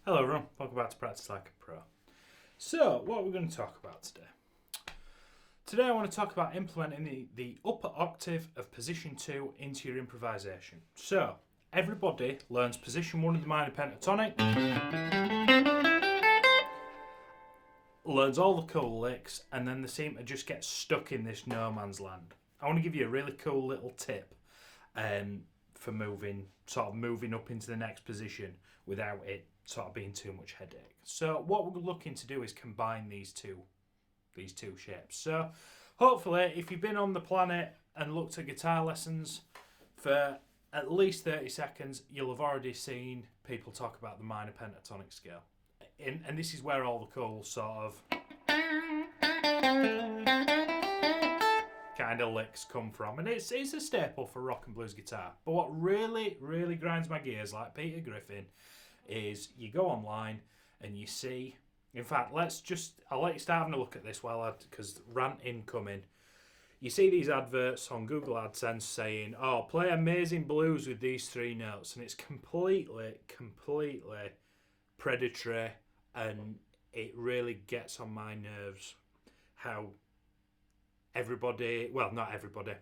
Hello everyone, welcome back to Practice Like a Pro. So, what are we going to talk about today? Today I want to talk about implementing the upper octave of position 2 into your improvisation. So, everybody learns position 1 of the minor pentatonic, learns all the cool licks, and then they seem to just get stuck in this no man's land. I want to give you a really cool little tip for moving up into the next position without it sort of being too much headache. So what we're looking to do is combine these two shapes. So hopefully if you've been on the planet and looked at guitar lessons for at least 30 seconds, you'll have already seen people talk about the minor pentatonic scale. And this is where all the cool sort of kind of licks come from. And it's a staple for rock and blues guitar. But what really, really grinds my gears, like Peter Griffin, is you go online and you see... In fact, I'll let you start having a look at this because rant incoming. You see these adverts on Google AdSense saying, oh, play amazing blues with these 3 notes. And it's completely predatory, and it really gets on my nerves how everybody, well, not everybody,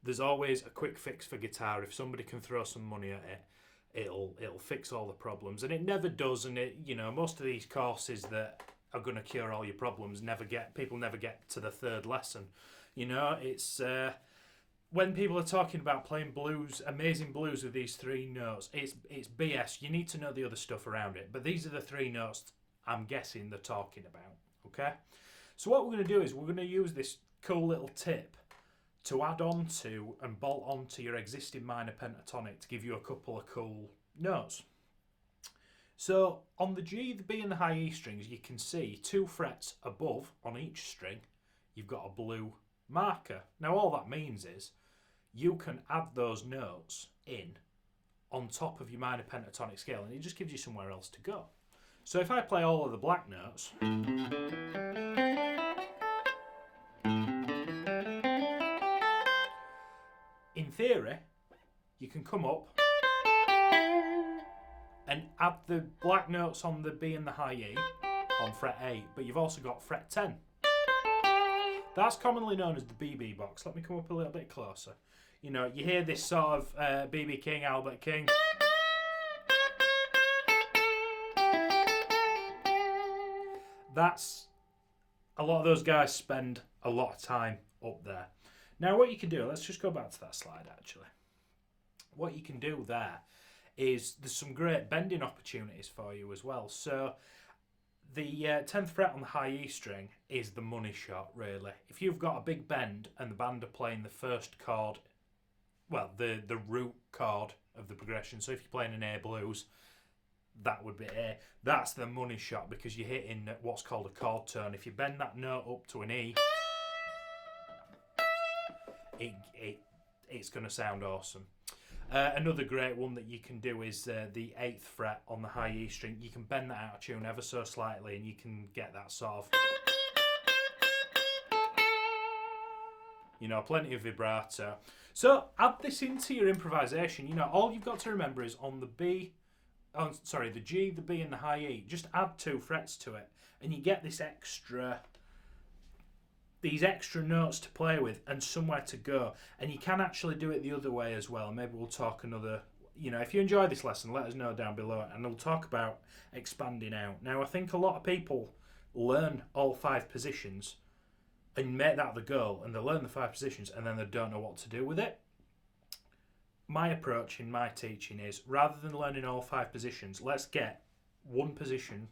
there's always a quick fix for guitar. If somebody can throw some money at it, it'll fix all the problems, and it never does. And most of these courses that are going to cure all your problems people never get to the 3rd lesson. It's when people are talking about playing blues, amazing blues with these 3 notes, it's BS. You need to know the other stuff around it, but these are the 3 notes I'm guessing they're talking about. Okay, so what we're going to do is we're going to use this cool little tip to add on to and bolt onto your existing minor pentatonic to give you a couple of cool notes. So on the G, the B and the high E strings, you can see 2 frets above on each string, you've got a blue marker. Now all that means is you can add those notes in on top of your minor pentatonic scale, and it just gives you somewhere else to go. So if I play all of the black notes, in theory, you can come up and add the black notes on the B and the high E on fret 8, but you've also got fret 10. That's commonly known as the BB box. Let me come up a little bit closer. You hear this sort of B.B. King, Albert King. That's, a lot of those guys spend a lot of time up there. Now what you can do, let's just go back to that slide actually. What you can do there is there's some great bending opportunities for you as well. So the 10th fret on the high E string is the money shot really. If you've got a big bend and the band are playing the first chord, well the root chord of the progression, so if you're playing an A blues, that would be A. That's the money shot because you're hitting what's called a chord tone. If you bend that note up to an E, it's going to sound awesome. Another great one that you can do is the 8th fret on the high E string. You can bend that out of tune ever so slightly and you can get that sort of, plenty of vibrato. So add this into your improvisation. All you've got to remember is on the the G, the B and the high E, just add 2 frets to it and you get these extra notes to play with and somewhere to go. And you can actually do it the other way as well. Maybe we'll talk another, if you enjoy this lesson, let us know down below and we'll talk about expanding out. Now I think a lot of people learn all 5 positions and make that the goal, and they learn the 5 positions and then they don't know what to do with it. My approach in my teaching is, rather than learning all 5 positions, let's get one position,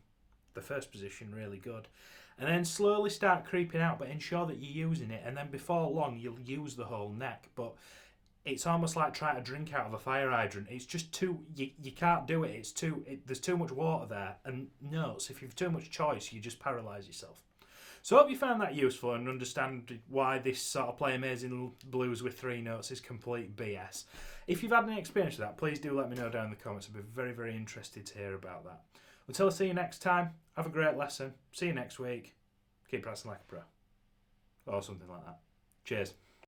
the first position, really good, and then slowly start creeping out, but ensure that you're using it, and then before long you'll use the whole neck. But it's almost like trying to drink out of a fire hydrant. It's just you can't do it. There's too much water there, and notes, if you've too much choice, you just paralyse yourself. So I hope you found that useful and understand why this sort of play amazing blues with 3 notes is complete BS. If you've had any experience with that, please do let me know down in the comments. I'd be very, very interested to hear about that. Until I see you next time, have a great lesson. See you next week. Keep practicing like a pro. Or something like that. Cheers.